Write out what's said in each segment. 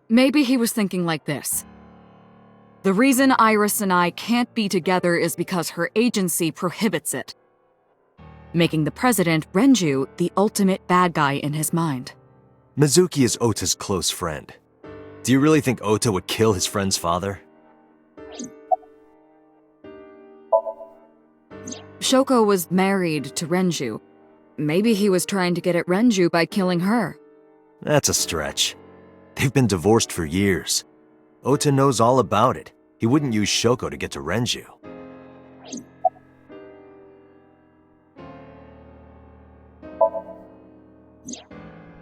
Maybe he was thinking like this. The reason Iris and I can't be together is because her agency prohibits it, making the president, Renju, the ultimate bad guy in his mind. Mizuki is Ota's close friend. Do you really think Ota would kill his friend's father? Shoko was married to Renju. Maybe he was trying to get at Renju by killing her. That's a stretch. They've been divorced for years. Ota knows all about it. He wouldn't use Shoko to get to Renju.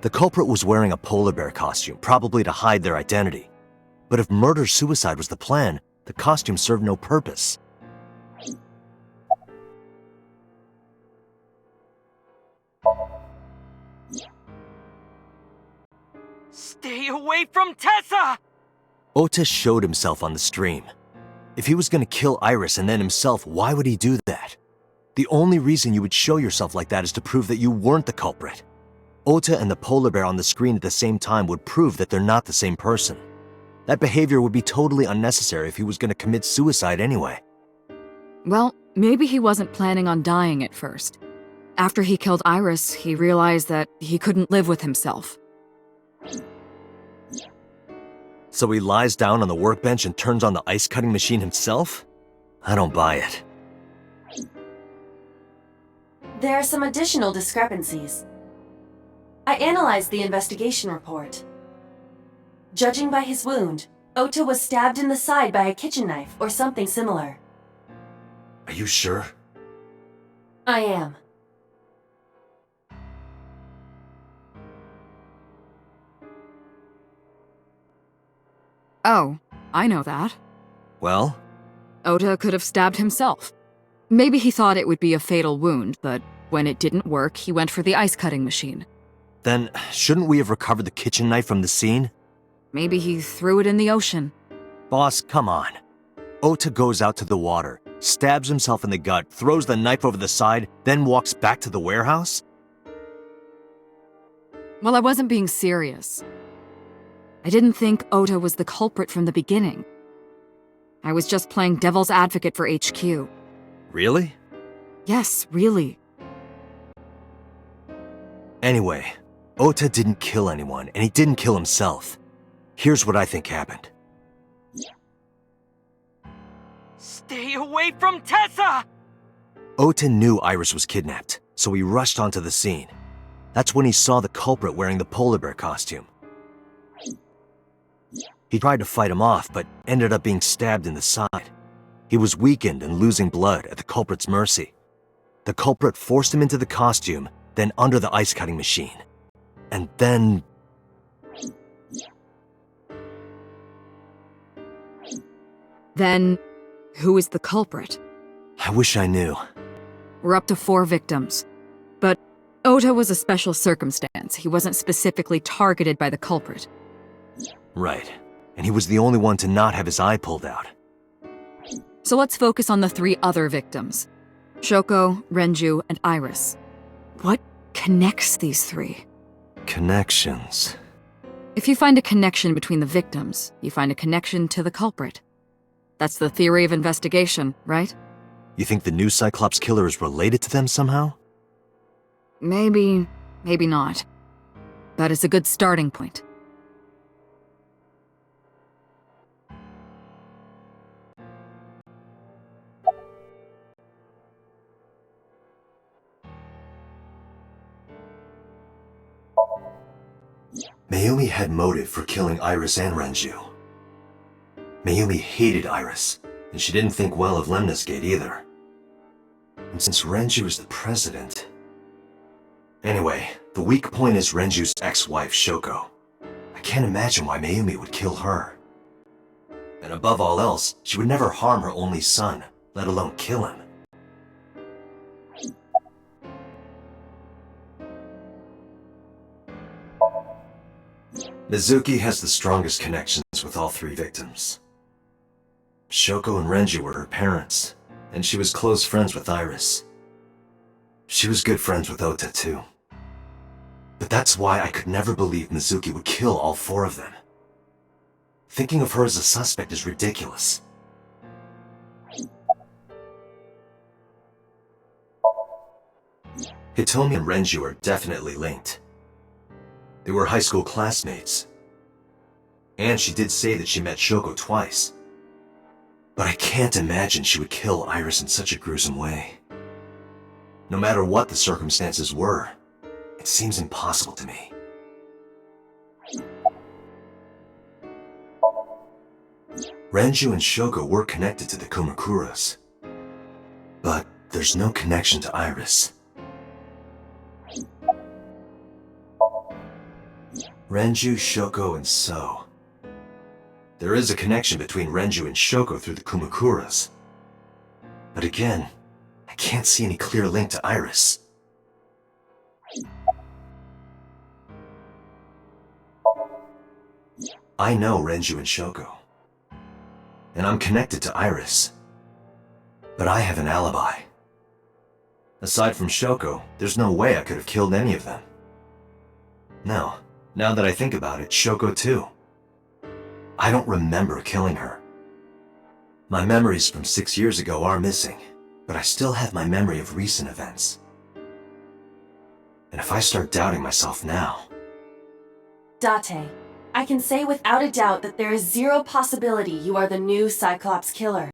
The culprit was wearing a polar bear costume, probably to hide their identity. But if murder-suicide was the plan, the costume served no purpose. Stay away from Tessa! Ota showed himself on the stream. If he was going to kill Iris and then himself, why would he do that? The only reason you would show yourself like that is to prove that you weren't the culprit. Ota and the polar bear on the screen at the same time would prove that they're not the same person. That behavior would be totally unnecessary if he was going to commit suicide anyway. Well, maybe he wasn't planning on dying at first. After he killed Iris, he realized that he couldn't live with himself. So he lies down on the workbench and turns on the ice-cutting machine himself? I don't buy it. There are some additional discrepancies. I analyzed the investigation report. Judging by his wound, Ota was stabbed in the side by a kitchen knife or something similar. Are you sure? I am. Oh, I know that. Well? Ota could have stabbed himself. Maybe he thought it would be a fatal wound, but when it didn't work, he went for the ice-cutting machine. Then, shouldn't we have recovered the kitchen knife from the scene? Maybe he threw it in the ocean. Boss, come on. Ota goes out to the water, stabs himself in the gut, throws the knife over the side, then walks back to the warehouse? Well, I wasn't being serious. I didn't think Ota was the culprit from the beginning. I was just playing devil's advocate for HQ. Really? Yes, really. Anyway, Ota didn't kill anyone, and he didn't kill himself. Here's what I think happened. Stay away from Tessa! Ota knew Iris was kidnapped, so he rushed onto the scene. That's when he saw the culprit wearing the polar bear costume. He tried to fight him off, but ended up being stabbed in the side. He was weakened and losing blood at the culprit's mercy. The culprit forced him into the costume, then under the ice-cutting machine. And then... Then, who is the culprit? I wish I knew. We're up to 4 victims. But Ota was a special circumstance. He wasn't specifically targeted by the culprit. Right. And he was the only one to not have his eye pulled out. So let's focus on the 3 other victims. Shoko, Renju, and Iris. What connects these 3? Connections. If you find a connection between the victims, you find a connection to the culprit. That's the theory of investigation, right? You think the new Cyclops killer is related to them somehow? Maybe, maybe not. But it's a good starting point. Mayumi had motive for killing Iris and Renju. Mayumi hated Iris, and she didn't think well of Lemnis Gate either. And since Renju is the president... Anyway, the weak point is Renju's ex-wife, Shoko. I can't imagine why Mayumi would kill her. And above all else, she would never harm her only son, let alone kill him. Mizuki has the strongest connections with all 3 victims. Shoko and Renju were her parents, and she was close friends with Iris. She was good friends with Ota too. The But that's why I could never believe Mizuki would kill all 4 of them. Thinking of her as a suspect is ridiculous. Hitomi and Renju are definitely linked. They were high school classmates. And she did say that she met Shoko twice. But I can't imagine she would kill Iris in such a gruesome way. No matter what the circumstances were, it seems impossible to me. Renju and Shoko were connected to the Kumakuras. But there's no connection to Iris. Renju, Shoko, and So. There is a connection between Renju and Shoko through the Kumakuras. But again, I can't see any clear link to Iris. I know Renju and Shoko. And I'm connected to Iris. But I have an alibi. Aside from Shoko, there's no way I could have killed any of them. No, now that I think about it, Shoko too. I don't remember killing her. My memories from 6 years ago are missing, but I still have my memory of recent events. And if I start doubting myself now... Date, I can say without a doubt that there is zero possibility you are the new Cyclops killer.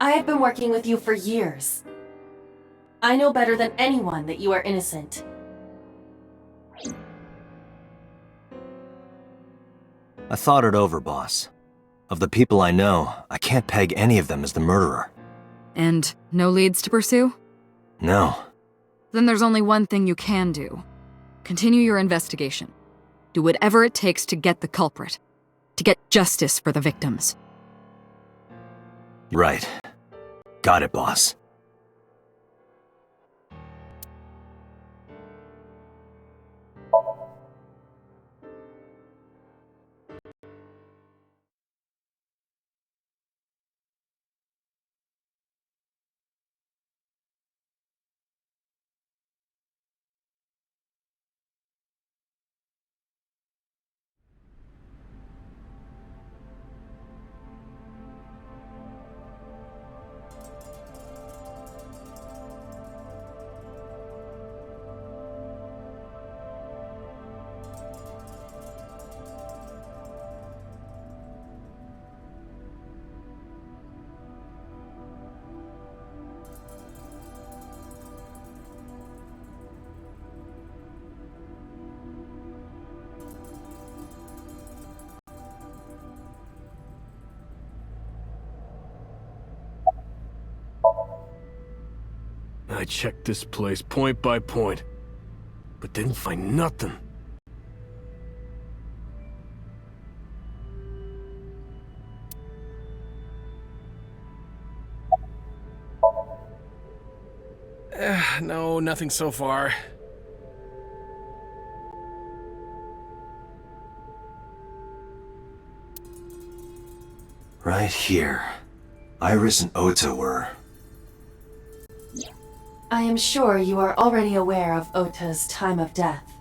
I have been working with you for years. I know better than anyone that you are innocent. I thought it over, boss. Of the people I know, I can't peg any of them as the murderer. And no leads to pursue? No. Then there's only one thing you can do. Continue your investigation. Do whatever it takes to get the culprit. To get justice for the victims. Right. Got it, boss. I checked this place point by point, but didn't find nothing. No, nothing so far. Right here. Iris and Ota were... I am sure you are already aware of Ota's time of death.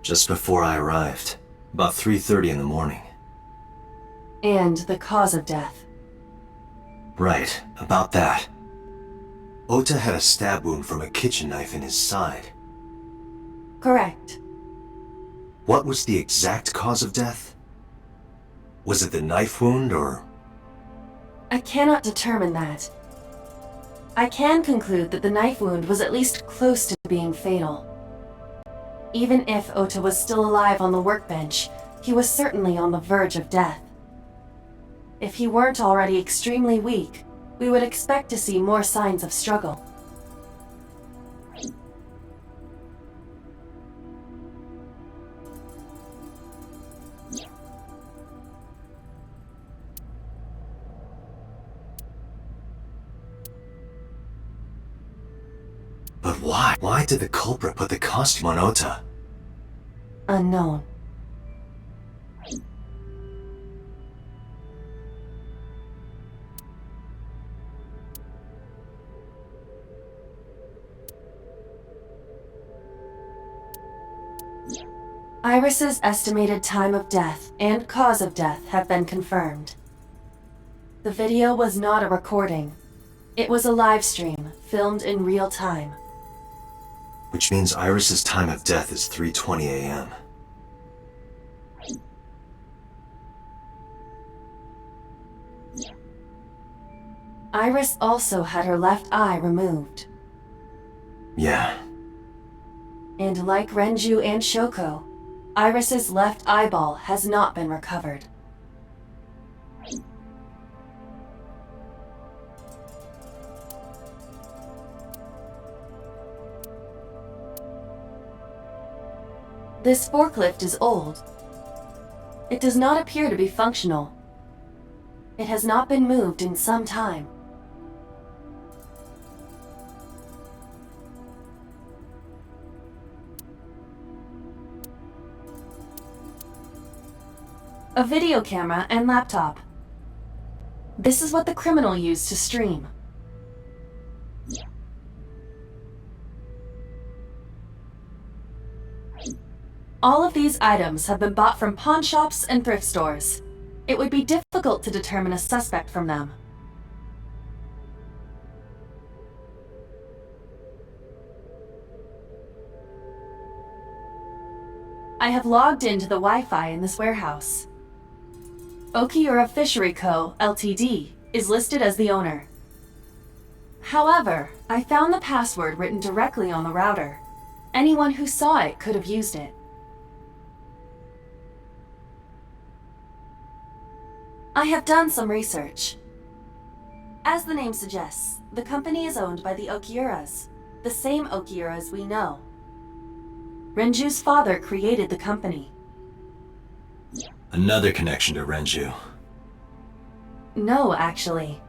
Just before I arrived. About 3:30 in the morning. And the cause of death. Right, about that. Ota had a stab wound from a kitchen knife in his side. Correct. What was the exact cause of death? Was it the knife wound, or... I cannot determine that. I can conclude that the knife wound was at least close to being fatal. Even if Ota was still alive on the workbench, he was certainly on the verge of death. If he weren't already extremely weak, we would expect to see more signs of struggle. But why? Why did the culprit put the costume on Ota? Unknown. Iris's estimated time of death and cause of death have been confirmed. The video was not a recording. It was a live stream, filmed in real time. Which means Iris's time of death is 3:20 a.m. Iris also had her left eye removed. Yeah. And like Renju and Shoko, Iris's left eyeball has not been recovered. This forklift is old. It does not appear to be functional. It has not been moved in some time. A video camera and laptop. This is what the criminal used to stream. All of these items have been bought from pawn shops and thrift stores. It would be difficult to determine a suspect from them. I have logged into the Wi-Fi in this warehouse. Okiura Fishery Co., Ltd. is listed as the owner. However, I found the password written directly on the router. Anyone who saw it could have used it. I have done some research. As the name suggests, the company is owned by the Okiuras, the same Okiuras we know. Renju's father created the company. Another connection to Renju. No, actually.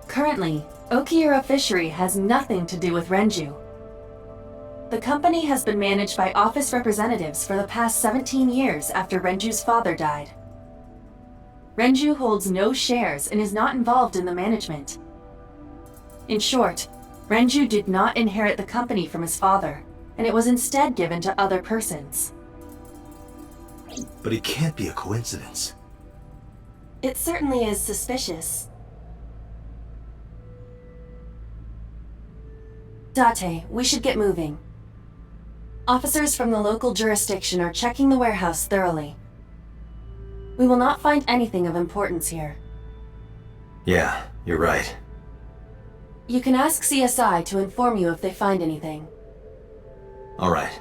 Currently, Okiura Fishery has nothing to do with Renju. The company has been managed by office representatives for the past 17 years after Renju's father died. Renju holds no shares and is not involved in the management. In short, Renju did not inherit the company from his father, and it was instead given to other persons. But it can't be a coincidence. It certainly is suspicious. Date, we should get moving. Officers from the local jurisdiction are checking the warehouse thoroughly. We will not find anything of importance here. Yeah, you're right. You can ask CSI to inform you if they find anything. All right.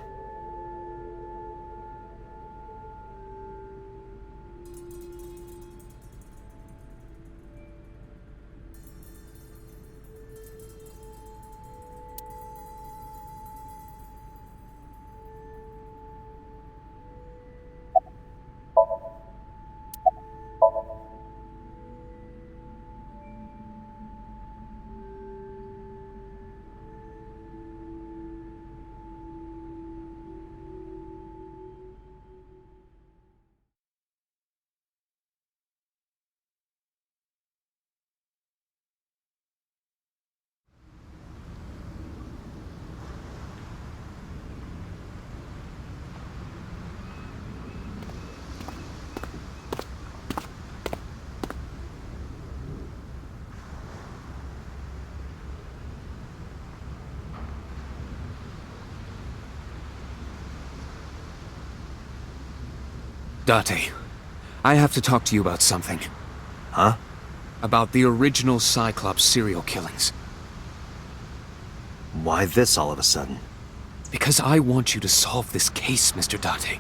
Date, I have to talk to you about something. Huh? About the original Cyclops serial killings. Why this all of a sudden? Because I want you to solve this case, Mr. Date.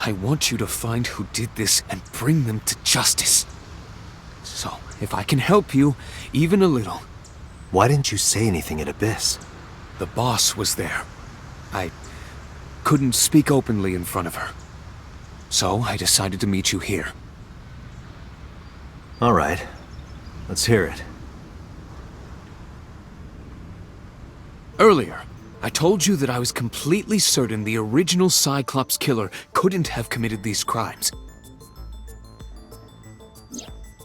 I want you to find who did this and bring them to justice. So, if I can help you, even a little... Why didn't you say anything at Abyss? The boss was there. I couldn't speak openly in front of her. So I decided to meet you here. All right. Let's hear it. Earlier, I told you that I was completely certain the original Cyclops killer couldn't have committed these crimes.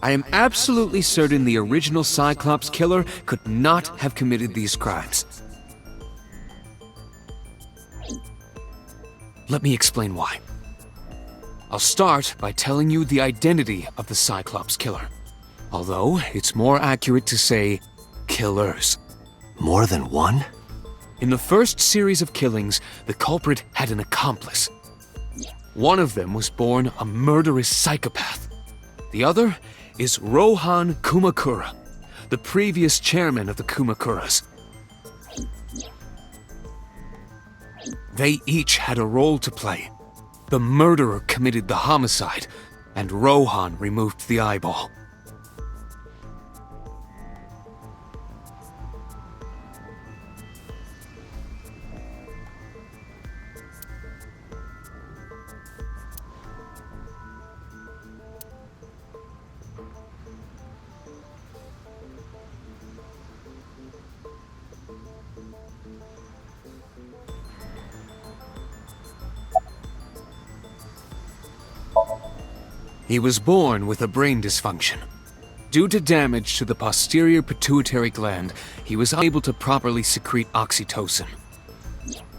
I am absolutely certain the original Cyclops killer could not have committed these crimes. let me explain why. I'll start by telling you the identity of the Cyclops killer. Although, it's more accurate to say, killers. More than one? In the first series of killings, the culprit had an accomplice. One of them was born a murderous psychopath. The other is Rohan Kumakura, the previous chairman of the Kumakuras. They each had a role to play. The murderer committed the homicide, and Rohan removed the eyeball. He was born with a brain dysfunction. Due to damage to the posterior pituitary gland, he was unable to properly secrete oxytocin.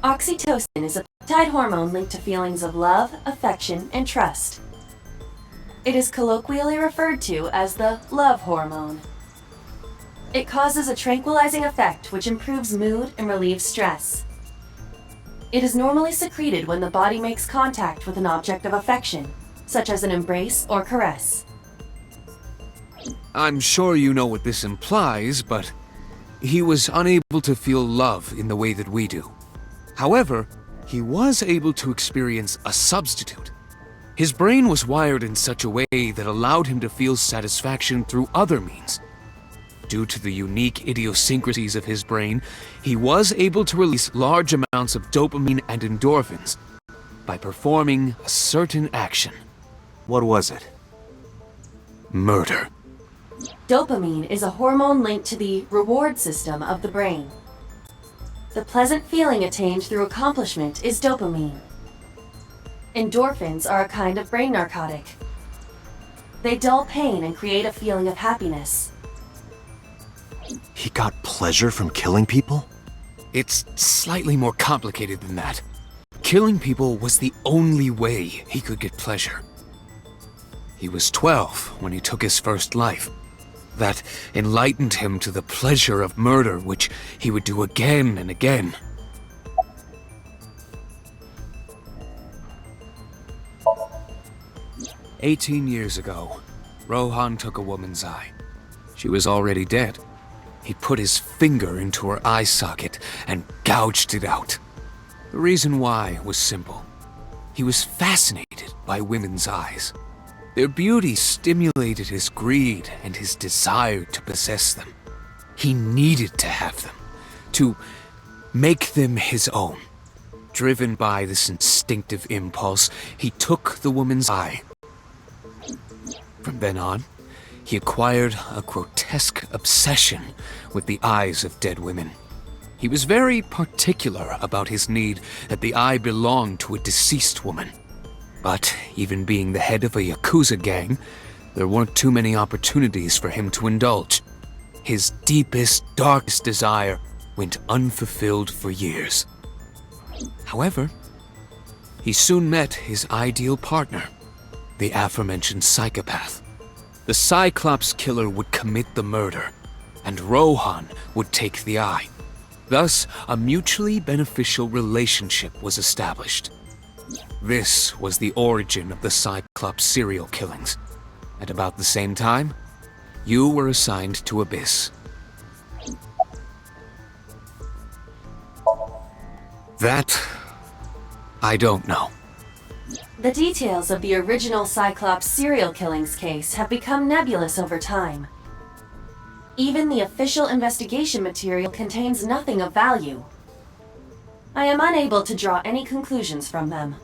Oxytocin is a peptide hormone linked to feelings of love, affection, and trust. It is colloquially referred to as the love hormone. It causes a tranquilizing effect which improves mood and relieves stress. It is normally secreted when the body makes contact with an object of affection, such as an embrace or caress. I'm sure you know what this implies, but he was unable to feel love in the way that we do. However, he was able to experience a substitute. His brain was wired in such a way that allowed him to feel satisfaction through other means. Due to the unique idiosyncrasies of his brain, he was able to release large amounts of dopamine and endorphins by performing a certain action. What was it? Murder. Dopamine is a hormone linked to the reward system of the brain. The pleasant feeling attained through accomplishment is dopamine. Endorphins are a kind of brain narcotic. They dull pain and create a feeling of happiness. He got pleasure from killing people? It's slightly more complicated than that. Killing people was the only way he could get pleasure. He was 12 when he took his first life. That enlightened him to the pleasure of murder, which he would do again and again. "18 years ago, Rohan took a woman's eye. She was already dead. He put his finger into her eye socket and gouged it out. The reason why was simple. He was fascinated by women's eyes. Their beauty stimulated his greed and his desire to possess them. He needed to have them, to make them his own. Driven by this instinctive impulse, he took the woman's eye. From then on, he acquired a grotesque obsession with the eyes of dead women. He was very particular about his need that the eye belonged to a deceased woman. But even being the head of a Yakuza gang, there weren't too many opportunities for him to indulge. His deepest, darkest desire went unfulfilled for years. However, he soon met his ideal partner, the aforementioned psychopath. The Cyclops killer would commit the murder, and Rohan would take the eye. Thus, a mutually beneficial relationship was established. This was the origin of the Cyclops serial killings. At about the same time, you were assigned to Abyss. That, I don't know. The details of the original Cyclops serial killings case have become nebulous over time. Even the official investigation material contains nothing of value. I am unable to draw any conclusions from them.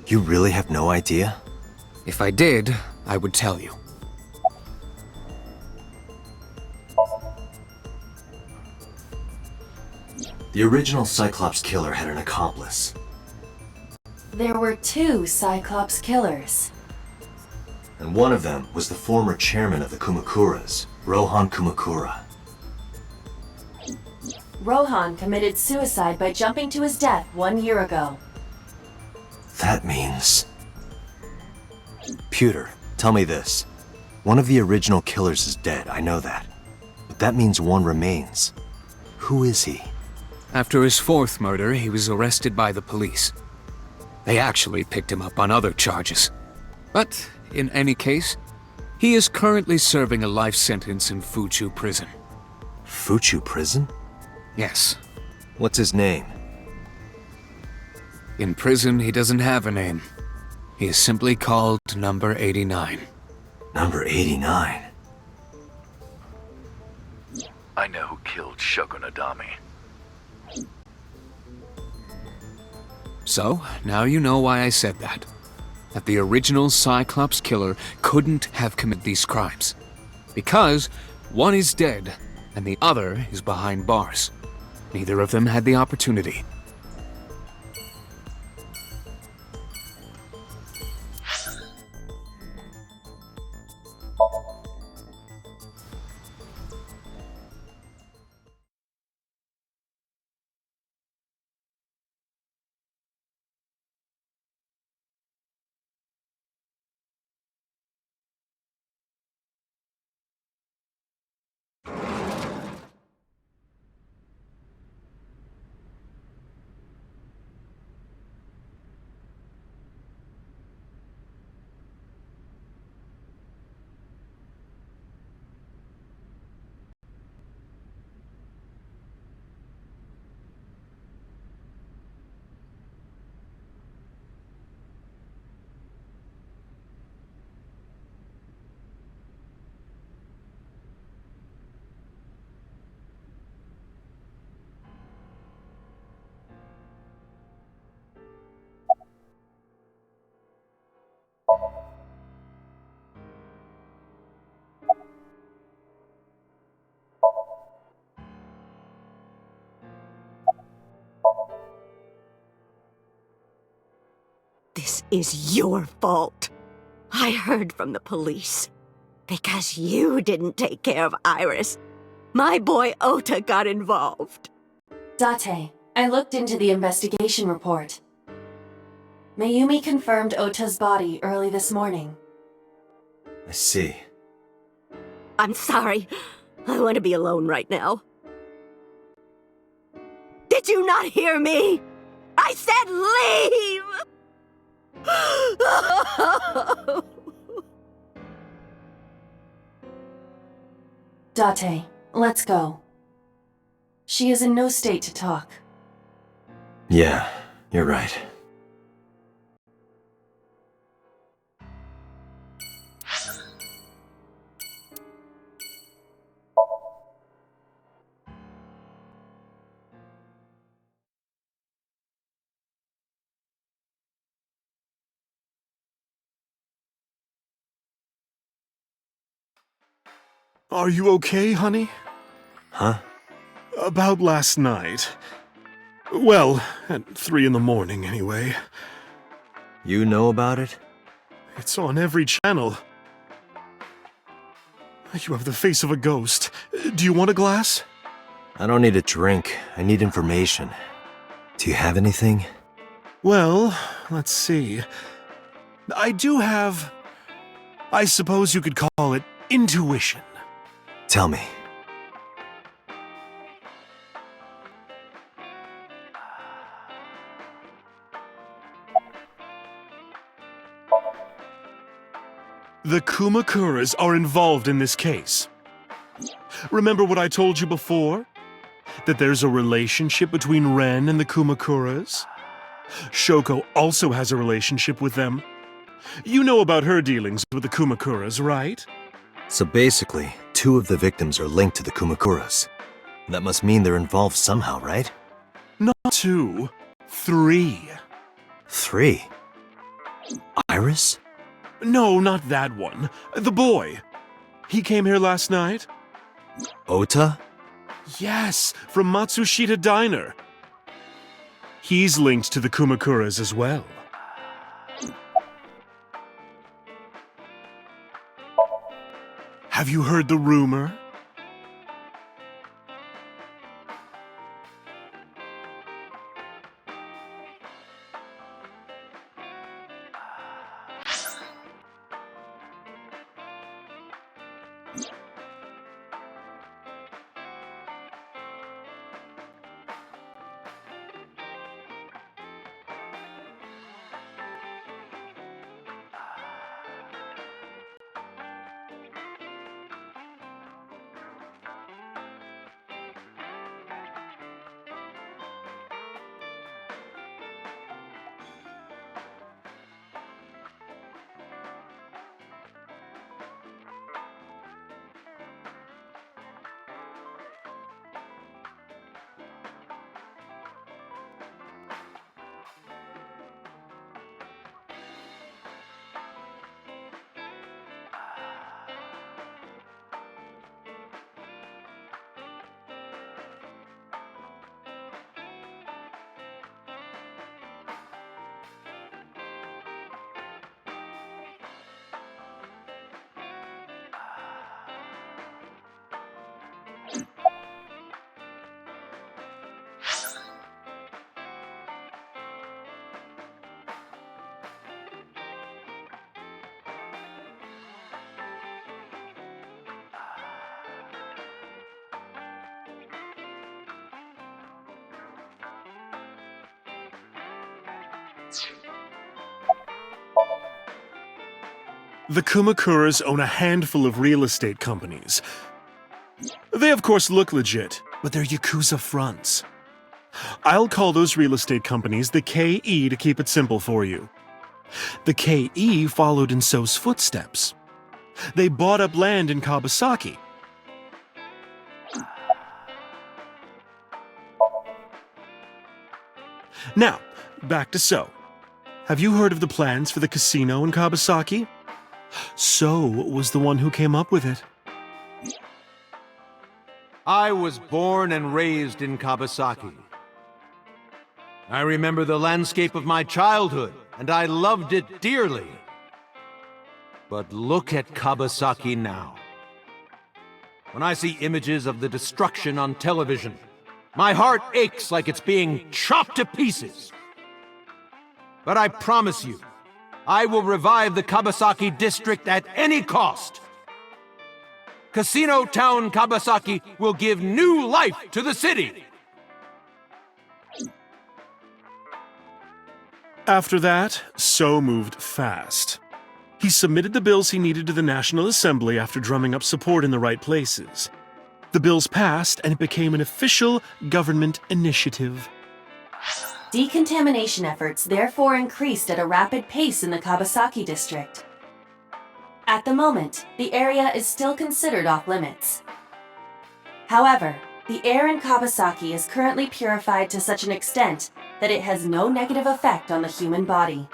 You really have no idea? If I did, I would tell you. The original Cyclops killer had an accomplice. There were 2 Cyclops killers. And one of them was the former chairman of the Kumakuras, Rohan Kumakura. Rohan committed suicide by jumping to his death 1 year ago. That means... Pewter, tell me this. One of the original killers is dead, I know that. But that means one remains. Who is he? After his fourth murder, he was arrested by the police. They actually picked him up on other charges. But, in any case, he is currently serving a life sentence in Fuchu prison. Fuchu prison? Yes. What's his name? In prison, he doesn't have a name. He is simply called Number 89. Number 89? I know who killed Shogun Adami. So, now you know why I said that. That the original Cyclops killer couldn't have committed these crimes. Because one is dead, and the other is behind bars. Neither of them had the opportunity. This is your fault. I heard from the police. Because you didn't take care of Iris, my boy Ota got involved. Date, I looked into the investigation report. Mayumi confirmed Ota's body early this morning. I see. I'm sorry. I want to be alone right now. Did you not hear me? I said leave! Date, let's go. She is in no state to talk. Yeah, you're right. Are you okay, honey? Huh? About last night. Well, at 3 in the morning, anyway. You know about it? It's on every channel. You have the face of a ghost. Do you want a glass? I don't need a drink. I need information. Do you have anything? Well, let's see. I do have... I suppose you could call it intuition. Tell me. The Kumakuras are involved in this case. Remember what I told you before? That there's a relationship between Ren and the Kumakuras? Shoko also has a relationship with them. You know about her dealings with the Kumakuras, right? So basically, 2 of the victims are linked to the Kumakuras. That must mean they're involved somehow, right? Not 2, 3. 3? Iris? No, not that one. The boy. He came here last night? Ota? Yes, from Matsushita Diner. He's linked to the Kumakuras as well. Have you heard the rumor? The Kumakuras own a handful of real estate companies. They of course look legit, but they're Yakuza fronts. I'll call those real estate companies the KE to keep it simple for you. The KE followed in So's footsteps. They bought up land in Kawasaki. Now, back to So. Have you heard of the plans for the casino in Kawasaki? So was the one who came up with it. I was born and raised in Kawasaki. I remember the landscape of my childhood, and I loved it dearly. But look at Kawasaki now. When I see images of the destruction on television, my heart aches like it's being chopped to pieces. But I promise you, I will revive the Kawasaki district at any cost. Casino Town Kawasaki will give new life to the city. After that, So moved fast. He submitted the bills he needed to the National Assembly after drumming up support in the right places. The bills passed, and it became an official government initiative. Decontamination efforts therefore increased at a rapid pace in the Kawasaki district. At the moment, the area is still considered off-limits. However, the air in Kawasaki is currently purified to such an extent that it has no negative effect on the human body.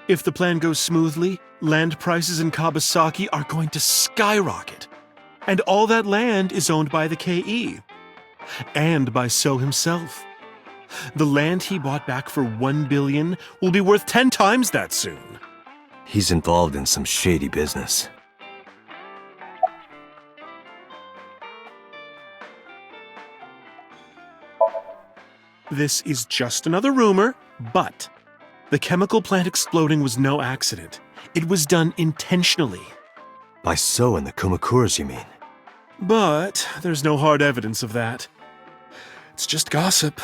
If the plan goes smoothly, land prices in Kawasaki are going to skyrocket. And all that land is owned by the KE. And by So himself. The land he bought back for $1 billion will be worth 10 times that soon. He's involved in some shady business. This is just another rumor, but the chemical plant exploding was no accident. It was done intentionally. By So and the Kumakuras, you mean? But there's no hard evidence of that. It's just gossip.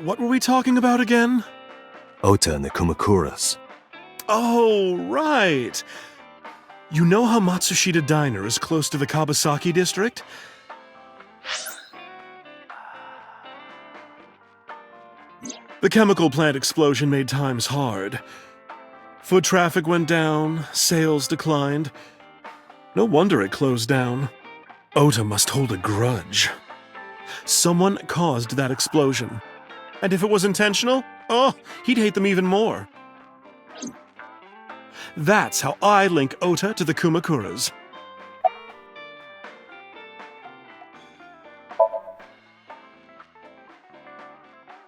What were we talking about again? Ota and the Kumakuras. Oh, right. You know how Matsushita Diner is close to the Kawasaki district? The chemical plant explosion made times hard. Foot traffic went down, sales declined. No wonder it closed down. Ota must hold a grudge. Someone caused that explosion. And if it was intentional, he'd hate them even more. That's how I link Ota to the Kumakuras.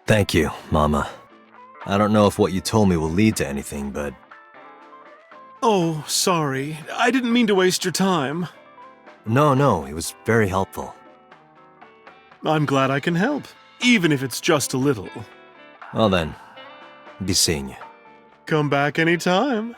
Thank you, Mama. I don't know if what you told me will lead to anything, but... Oh, sorry. I didn't mean to waste your time. No, it was very helpful. I'm glad I can help, even if it's just a little. Well then, Be seeing you. Come back anytime.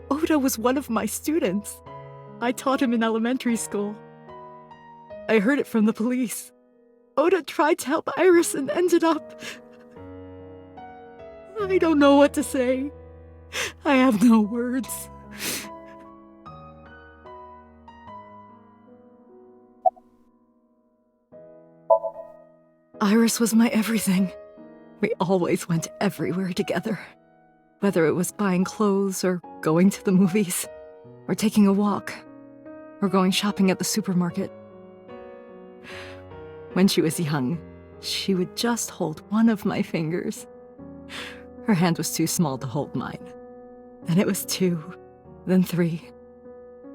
Oda was one of my students. I taught him in elementary school. I heard it from the police. Oda tried to help Iris and ended up... I don't know what to say. I have no words. Iris was my everything. We always went everywhere together. Whether it was buying clothes, or going to the movies, or taking a walk, or going shopping at the supermarket. When she was young, she would just hold one of my fingers. Her hand was too small to hold mine. Then it was 2, then 3,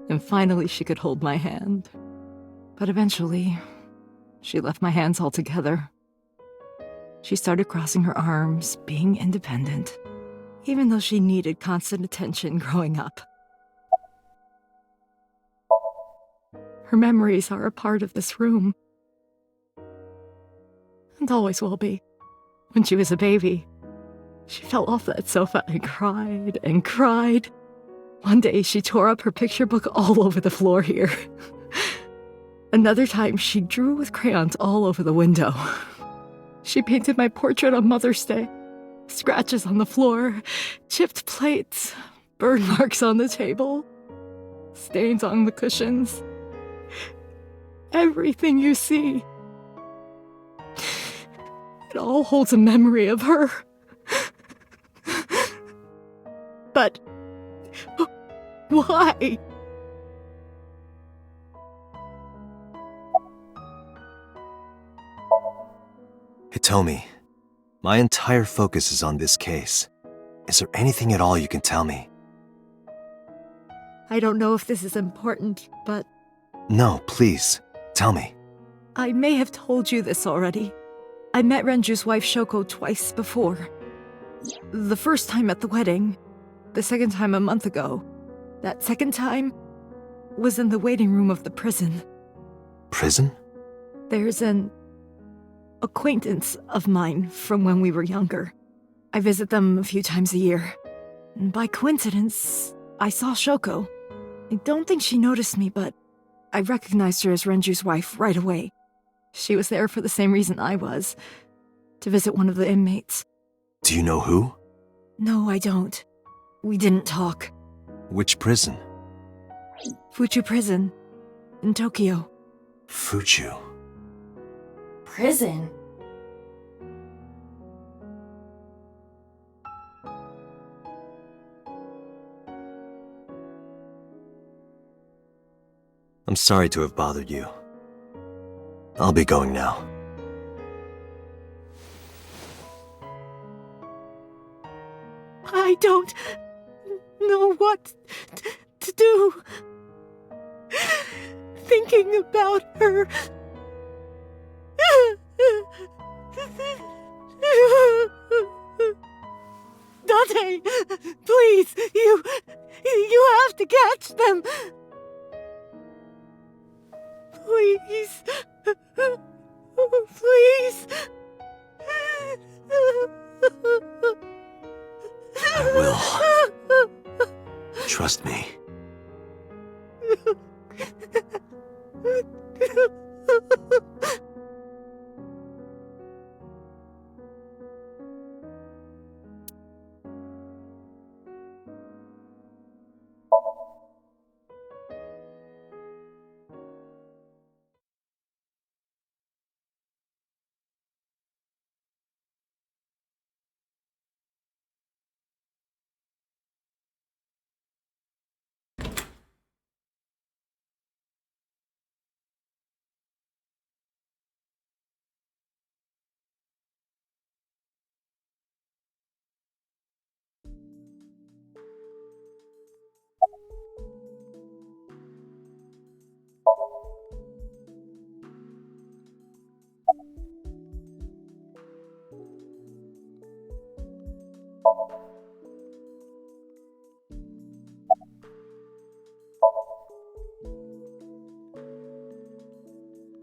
and finally she could hold my hand. But eventually, she left my hands altogether. She started crossing her arms, being independent, even though she needed constant attention growing up. Her memories are a part of this room. And always will be. When she was a baby, she fell off that sofa and cried and cried. One day she tore up her picture book all over the floor here. Another time she drew with crayons all over the window. She painted my portrait on Mother's Day. Scratches on the floor, chipped plates, burn marks on the table, stains on the cushions. Everything you see. It all holds a memory of her. But why? Hitomi, my entire focus is on this case. Is there anything at all you can tell me? I don't know if this is important, but... No, please, tell me. I may have told you this already. I met Renju's wife Shoko twice before. The first time at the wedding, the second time a month ago. That second time was in the waiting room of the prison. Prison? There's an acquaintance of mine from when we were younger. I visit them a few times a year. And by coincidence, I saw Shoko. I don't think she noticed me, but I recognized her as Renju's wife right away. She was there for the same reason I was, to visit one of the inmates. Do you know who? No, I don't. We didn't talk. Which prison? Fuchu Prison, in Tokyo. Fuchu. Prison? I'm sorry to have bothered you. I'll be going now. I don't know what to do. Thinking about her. Date, please, you have to catch them. Please. Please. I will. Trust me.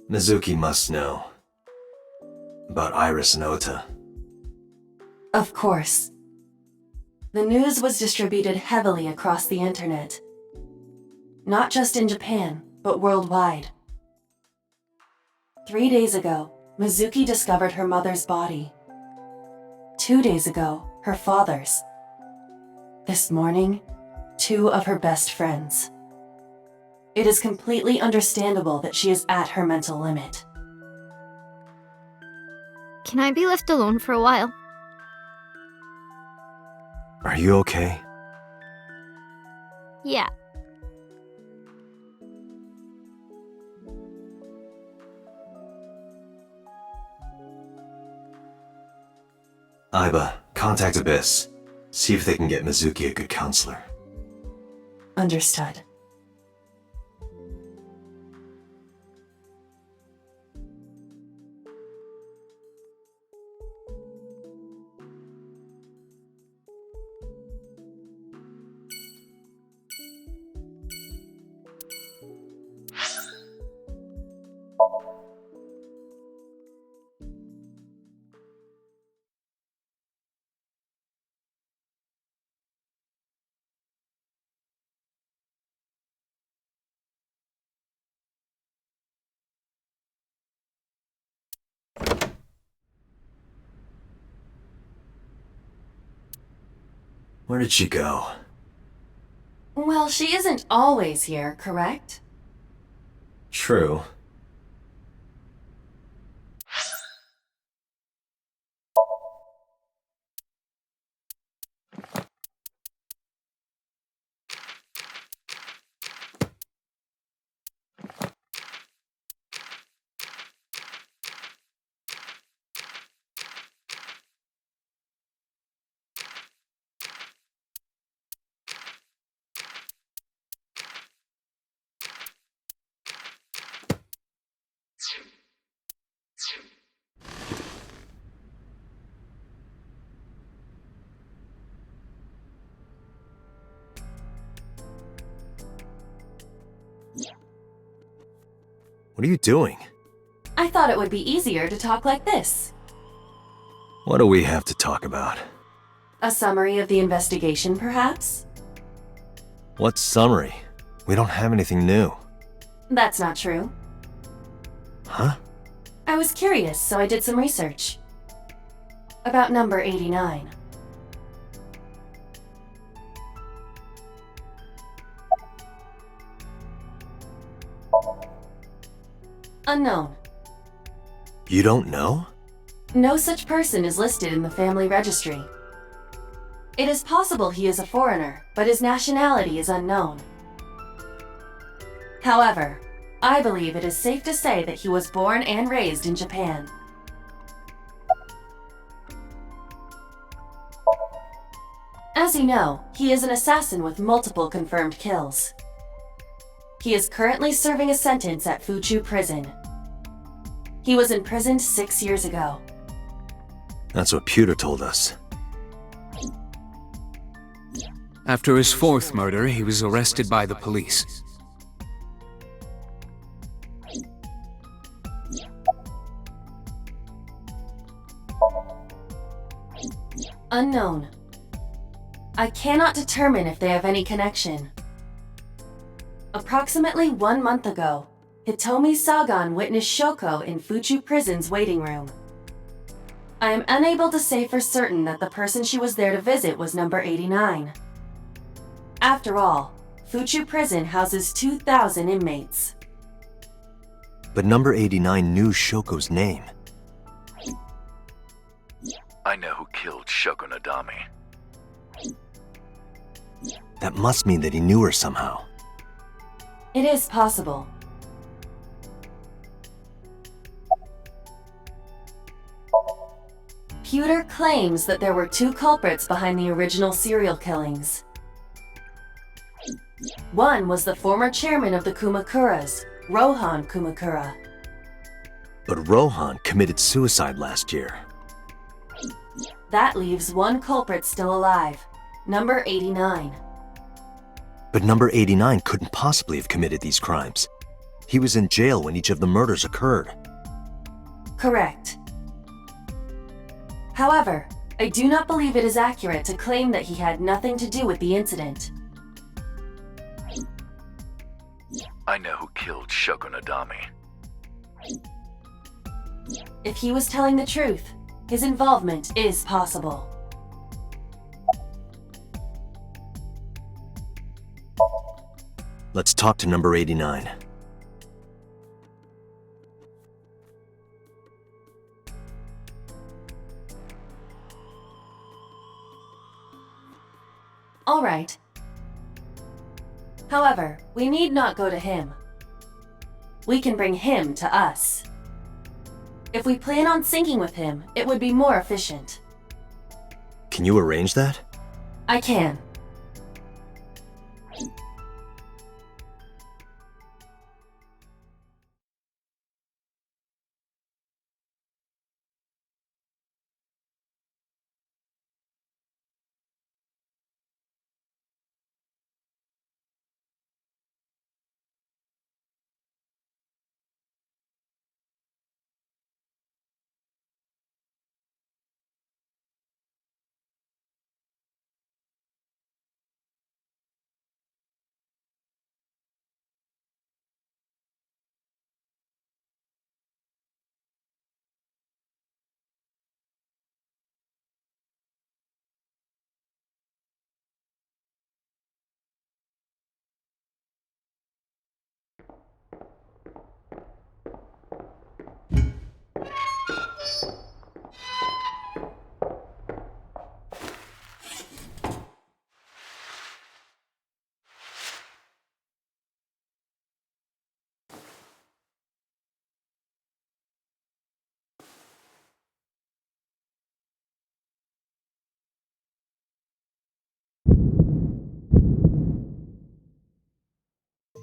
Mizuki must know. About Iris and Ota. Of course. The news was distributed heavily across the internet. Not just in Japan, but worldwide. 3 days ago, Mizuki discovered her mother's body. 2 days ago, her father's. This morning, 2 of her best friends. It is completely understandable that she is at her mental limit. Can I be left alone for a while? Are you okay? Yeah. Aiba, contact Abyss. See if they can get Mizuki a good counselor. Understood. Where did she go? Well, she isn't always here, correct? True. What are you doing? I thought it would be easier to talk like this. What do we have to talk about? A summary of the investigation, perhaps? What summary? We don't have anything new. That's not true. Huh? I was curious, so I did some research. About number 89. Unknown. You don't know? No such person is listed in the family registry. It is possible he is a foreigner, but his nationality is unknown. However, I believe it is safe to say that he was born and raised in Japan. As you know, he is an assassin with multiple confirmed kills. He is currently serving a sentence at Fuchu Prison. He was imprisoned 6 years ago. That's what Pewter told us. After his 4th murder, he was arrested by the police. Unknown. I cannot determine if they have any connection. Approximately 1 month ago, Hitomi Sagan witnessed Shoko in Fuchu Prison's waiting room. I am unable to say for certain that the person she was there to visit was number 89. After all, Fuchu Prison houses 2,000 inmates. But number 89 knew Shoko's name. I know who killed Shoko Nadami. That must mean that he knew her somehow. It is possible. Pewter claims that there were 2 culprits behind the original serial killings. One was the former chairman of the Kumakuras, Rohan Kumakura. But Rohan committed suicide last year. That leaves 1 culprit still alive, number 89. But number 89 couldn't possibly have committed these crimes. He was in jail when each of the murders occurred. Correct. However, I do not believe it is accurate to claim that he had nothing to do with the incident. I know who killed Shoko Nadami. If he was telling the truth, his involvement is possible. Let's talk to number 89. All right. However, we need not go to him. We can bring him to us. If we plan on syncing with him, it would be more efficient. Can you arrange that? I can.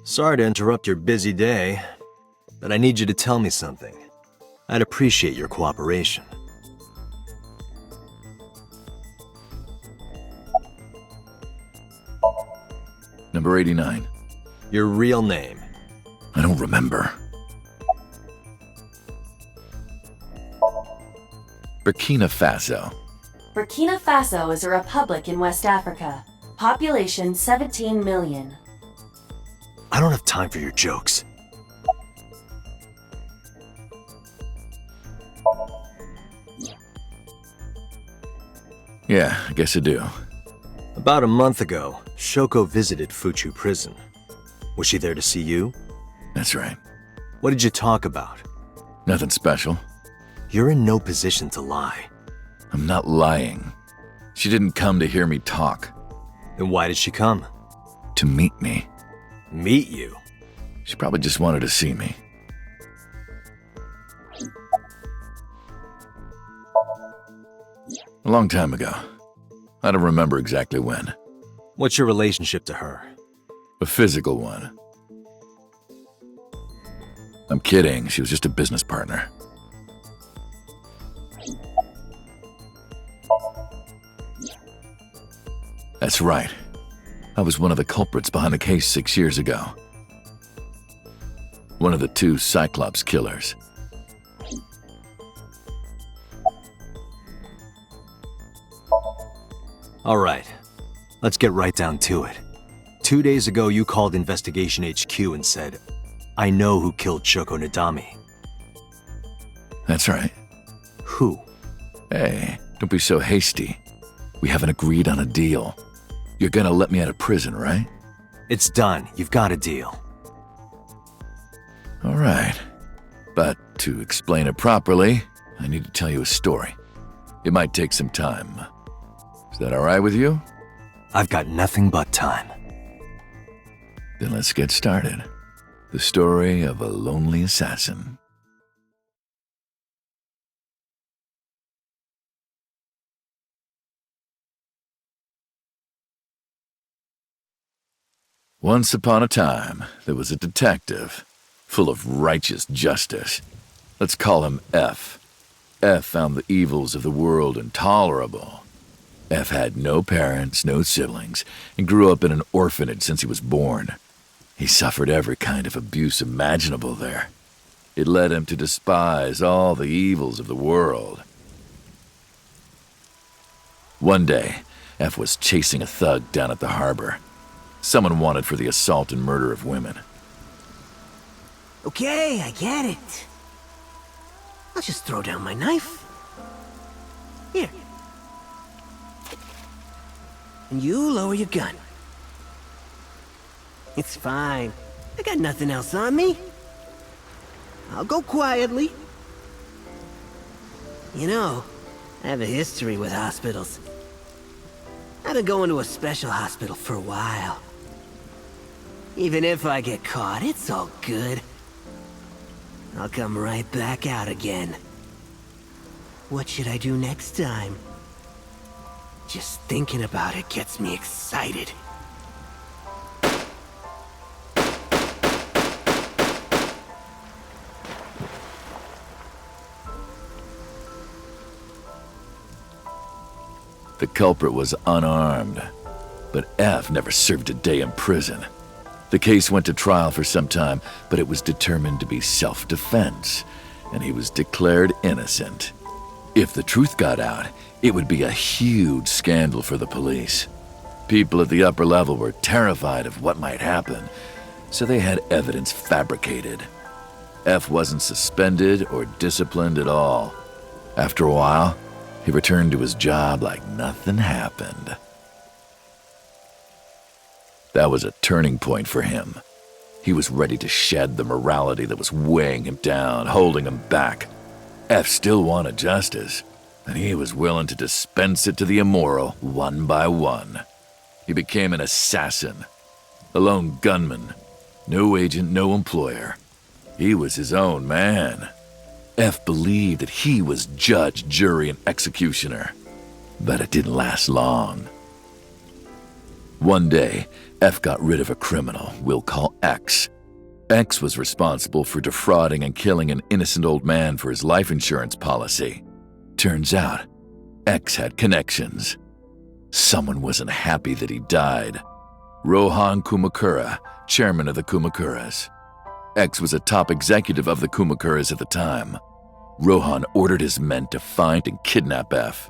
Sorry to interrupt your busy day, but I need you to tell me something. I'd appreciate your cooperation. Number 89. Your real name. I don't remember. Burkina Faso. Burkina Faso is a republic in West Africa. Population 17 million. I don't have time for your jokes. Yeah, I guess I do. About a month ago, Shoko visited Fuchu prison. Was she there to see you? That's right. What did you talk about? Nothing special. You're in no position to lie. I'm not lying. She didn't come to hear me talk. Then why did she come? To meet me. Meet you? She probably just wanted to see me. A long time ago. I don't remember exactly when. What's your relationship to her? A physical one. I'm kidding, she was just a business partner. That's right. I was one of the culprits behind the case 6 years ago. One of the 2 Cyclops killers. All right, let's get right down to it. 2 days ago, you called Investigation HQ and said, I know who killed Shoko Nadami. That's right. Who? Hey, don't be so hasty. We haven't agreed on a deal. You're gonna let me out of prison, right? It's done. You've got a deal. All right. But to explain it properly, I need to tell you a story. It might take some time. Is that all right with you? I've got nothing but time. Then let's get started. The story of a lonely assassin. Once upon a time, there was a detective, full of righteous justice. Let's call him F. F found the evils of the world intolerable. F had no parents, no siblings, and grew up in an orphanage since he was born. He suffered every kind of abuse imaginable there. It led him to despise all the evils of the world. One day, F was chasing a thug down at the harbor. Someone wanted for the assault and murder of women. Okay, I get it. I'll just throw down my knife. Here. And you lower your gun. It's fine. I got nothing else on me. I'll go quietly. You know, I have a history with hospitals. I've been going to a special hospital for a while. Even if I get caught, it's all good. I'll come right back out again. What should I do next time? Just thinking about it gets me excited. The culprit was unarmed, but F never served a day in prison. The case went to trial for some time, but it was determined to be self-defense, and he was declared innocent. If the truth got out, it would be a huge scandal for the police. People at the upper level were terrified of what might happen, so they had evidence fabricated. F wasn't suspended or disciplined at all. After a while, he returned to his job like nothing happened. That was a turning point for him. He was ready to shed the morality that was weighing him down, holding him back. F still wanted justice, and he was willing to dispense it to the immoral one by one. He became an assassin, a lone gunman, no agent, no employer. He was his own man. F believed that he was judge, jury, and executioner, but it didn't last long. One day, F got rid of a criminal we'll call X. X was responsible for defrauding and killing an innocent old man for his life insurance policy. Turns out, X had connections. Someone wasn't happy that he died. Rohan Kumakura, chairman of the Kumakuras. X was a top executive of the Kumakuras at the time. Rohan ordered his men to find and kidnap F.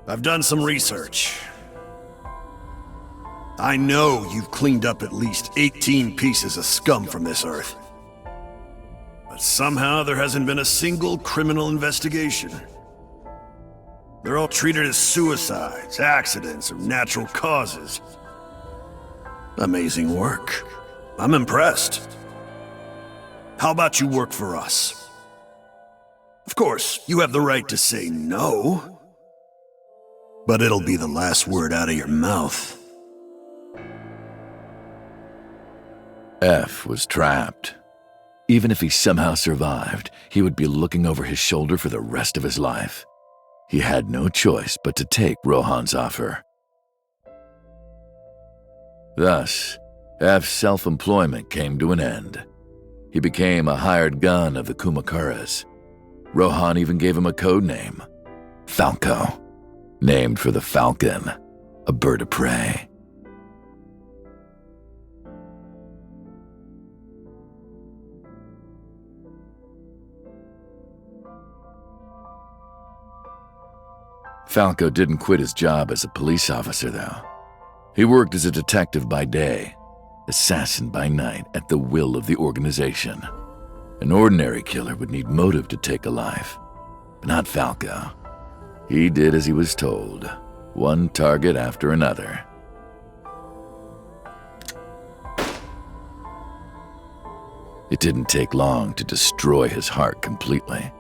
I've done some research. I know you've cleaned up at least 18 pieces of scum from this earth. But somehow there hasn't been a single criminal investigation. They're all treated as suicides, accidents, or natural causes. Amazing work. I'm impressed. How about you work for us? Of course, you have the right to say no, but it'll be the last word out of your mouth. F was trapped. Even if he somehow survived, he would be looking over his shoulder for the rest of his life. He had no choice but to take Rohan's offer. Thus, F's self-employment came to an end. He became a hired gun of the Kumakuras. Rohan even gave him a code name, Falco, named for the falcon, a bird of prey. Falco didn't quit his job as a police officer, though. He worked as a detective by day, assassin by night at the will of the organization. An ordinary killer would need motive to take a life, but not Falco. He did as he was told, one target after another. It didn't take long to destroy his heart completely.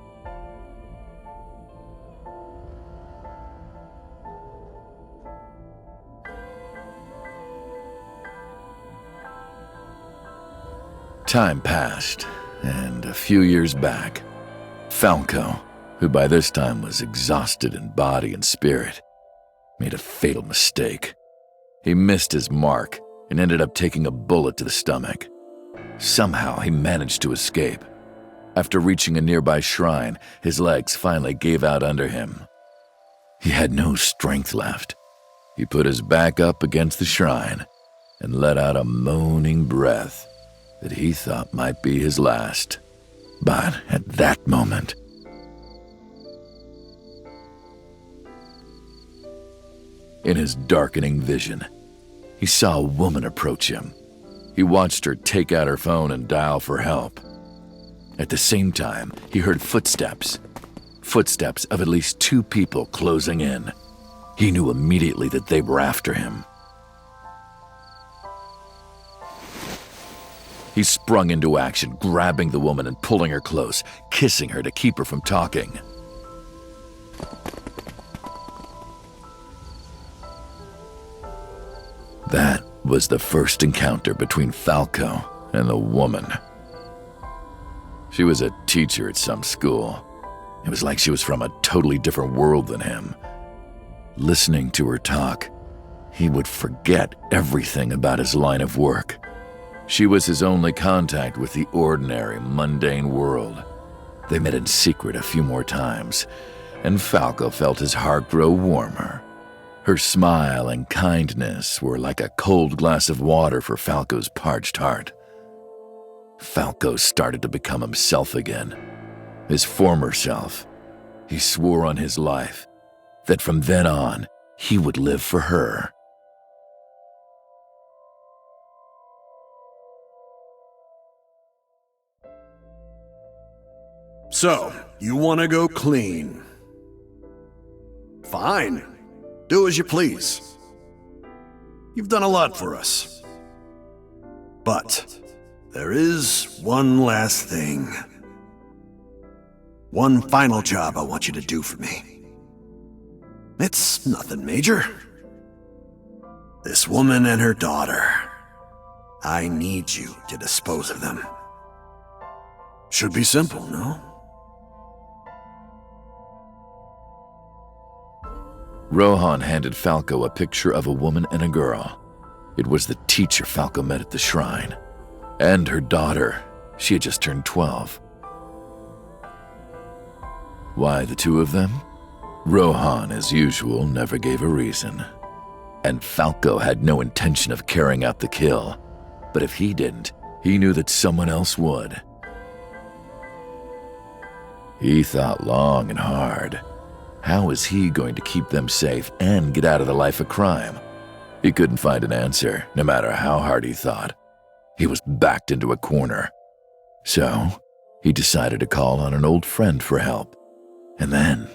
Time passed, and a few years back, Falco, who by this time was exhausted in body and spirit, made a fatal mistake. He missed his mark and ended up taking a bullet to the stomach. Somehow he managed to escape. After reaching a nearby shrine, his legs finally gave out under him. He had no strength left. He put his back up against the shrine and let out a moaning breath that he thought might be his last. But at that moment, in his darkening vision, he saw a woman approach him. He watched her take out her phone and dial for help. At the same time, he heard footsteps. Footsteps of at least 2 people closing in. He knew immediately that they were after him. He sprung into action, grabbing the woman and pulling her close, kissing her to keep her from talking. That was the first encounter between Falco and the woman. She was a teacher at some school. It was like she was from a totally different world than him. Listening to her talk, he would forget everything about his line of work. She was his only contact with the ordinary, mundane world. They met in secret a few more times, and Falco felt his heart grow warmer. Her smile and kindness were like a cold glass of water for Falco's parched heart. Falco started to become himself again, his former self. He swore on his life that from then on, he would live for her. So, you want to go clean? Fine. Do as you please. You've done a lot for us. But there is one last thing. One final job I want you to do for me. It's nothing major. This woman and her daughter. I need you to dispose of them. Should be simple, no? Rohan handed Falco a picture of a woman and a girl. It was the teacher Falco met at the shrine. And her daughter. She had just turned 12. Why the 2 of them? Rohan, as usual, never gave a reason. And Falco had no intention of carrying out the kill. But if he didn't, he knew that someone else would. He thought long and hard. How was he going to keep them safe and get out of the life of crime? He couldn't find an answer, no matter how hard he thought. He was backed into a corner. So, he decided to call on an old friend for help. And then...